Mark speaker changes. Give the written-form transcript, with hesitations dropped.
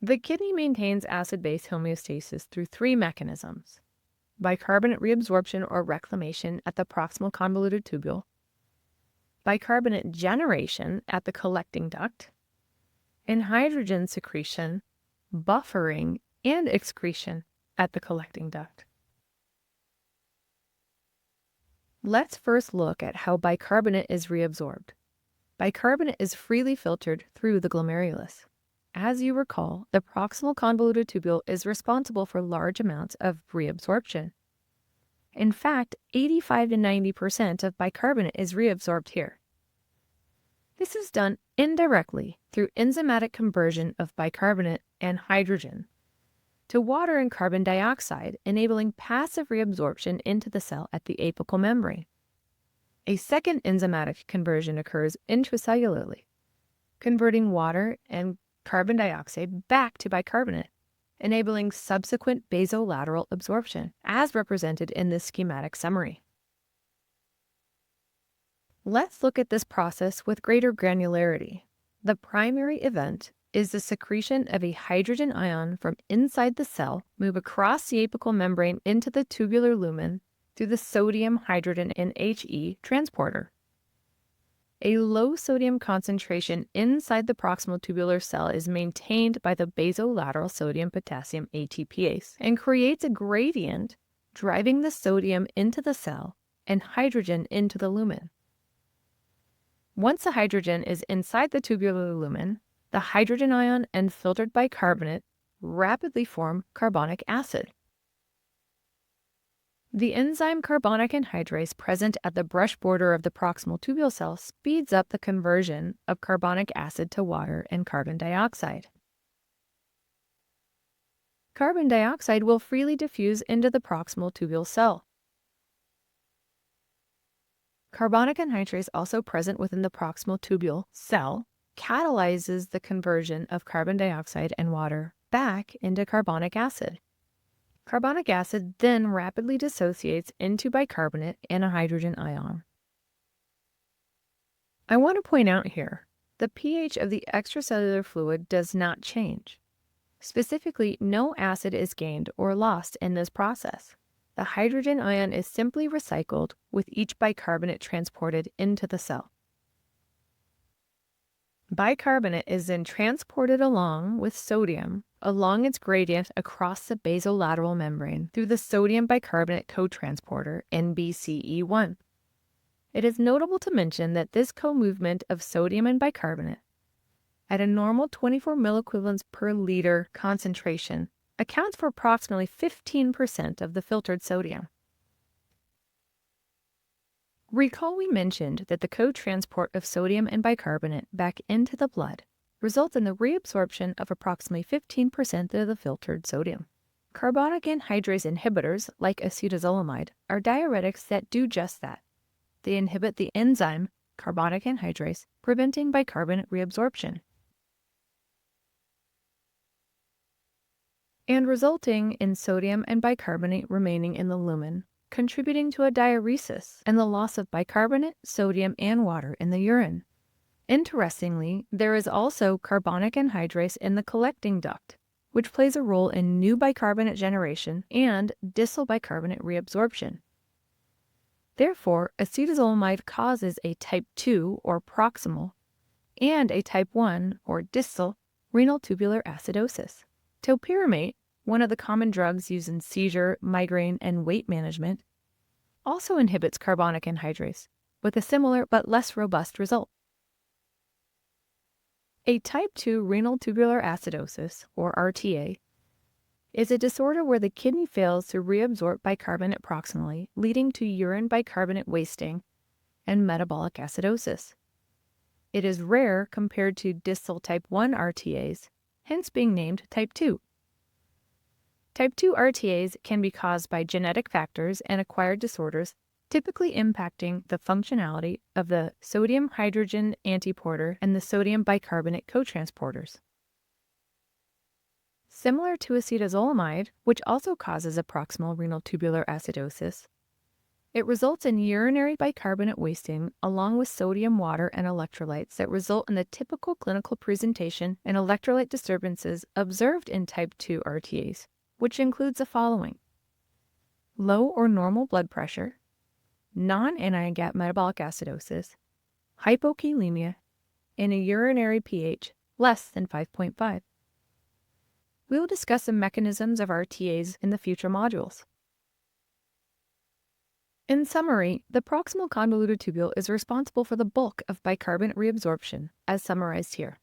Speaker 1: The kidney maintains acid-base homeostasis through three mechanisms: bicarbonate reabsorption or reclamation at the proximal convoluted tubule, bicarbonate generation at the collecting duct, and hydrogen secretion, buffering, and excretion at the collecting duct. Let's first look at how bicarbonate is reabsorbed. Bicarbonate is freely filtered through the glomerulus. As you recall, the proximal convoluted tubule is responsible for large amounts of reabsorption. In fact, 85 to 90% of bicarbonate is reabsorbed here. This is done indirectly through enzymatic conversion of bicarbonate and hydrogen to water and carbon dioxide, enabling passive reabsorption into the cell at the apical membrane. A second enzymatic conversion occurs intracellularly, converting water and carbon dioxide back to bicarbonate, enabling subsequent basolateral absorption, as represented in this schematic summary. Let's look at this process with greater granularity. The primary event is the secretion of a hydrogen ion from inside the cell, move across the apical membrane into the tubular lumen through the sodium, hydrogen, and He transporter. A low sodium concentration inside the proximal tubular cell is maintained by the basolateral sodium-potassium ATPase and creates a gradient driving the sodium into the cell and hydrogen into the lumen. Once the hydrogen is inside the tubular lumen, the hydrogen ion and filtered bicarbonate rapidly form carbonic acid. The enzyme carbonic anhydrase present at the brush border of the proximal tubule cell speeds up the conversion of carbonic acid to water and carbon dioxide. Carbon dioxide will freely diffuse into the proximal tubule cell. Carbonic anhydrase, also present within the proximal tubule cell, catalyzes the conversion of carbon dioxide and water back into carbonic acid. Carbonic acid then rapidly dissociates into bicarbonate and a hydrogen ion. I want to point out here, the pH of the extracellular fluid does not change. Specifically, no acid is gained or lost in this process. The hydrogen ion is simply recycled with each bicarbonate transported into the cell. Bicarbonate is then transported along with sodium along its gradient across the basolateral membrane through the sodium bicarbonate cotransporter NBCE1. It is notable to mention that this co-movement of sodium and bicarbonate at a normal 24 milliequivalents per liter concentration accounts for approximately 15% of the filtered sodium. Recall we mentioned that the cotransport of sodium and bicarbonate back into the blood results in the reabsorption of approximately 15% of the filtered sodium. Carbonic anhydrase inhibitors, like acetazolamide, are diuretics that do just that. They inhibit the enzyme carbonic anhydrase, preventing bicarbonate reabsorption, and resulting in sodium and bicarbonate remaining in the lumen, contributing to a diuresis and the loss of bicarbonate, sodium, and water in the urine. Interestingly, there is also carbonic anhydrase in the collecting duct, which plays a role in new bicarbonate generation and distal bicarbonate reabsorption. Therefore, acetazolamide causes a type 2 or proximal and a type 1 or distal renal tubular acidosis. Topiramate, one of the common drugs used in seizure, migraine, and weight management, also inhibits carbonic anhydrase with a similar but less robust result. A type 2 renal tubular acidosis, or RTA, is a disorder where the kidney fails to reabsorb bicarbonate proximally, leading to urine bicarbonate wasting and metabolic acidosis. It is rare compared to distal type 1 RTAs, hence being named type 2. Type 2 RTAs can be caused by genetic factors and acquired disorders, typically impacting the functionality of the sodium-hydrogen antiporter and the sodium bicarbonate cotransporters. Similar to acetazolamide, which also causes a proximal renal tubular acidosis, It results in urinary bicarbonate wasting along with sodium, water, and electrolytes that result in the typical clinical presentation and electrolyte disturbances observed in type 2 RTAs, which includes the following: low or normal blood pressure, non-anti-GAP metabolic acidosis, hypokalemia, and a urinary pH less than 5.5. We will discuss the mechanisms of RTAs in the future modules. In summary, the proximal convoluted tubule is responsible for the bulk of bicarbonate reabsorption, as summarized here.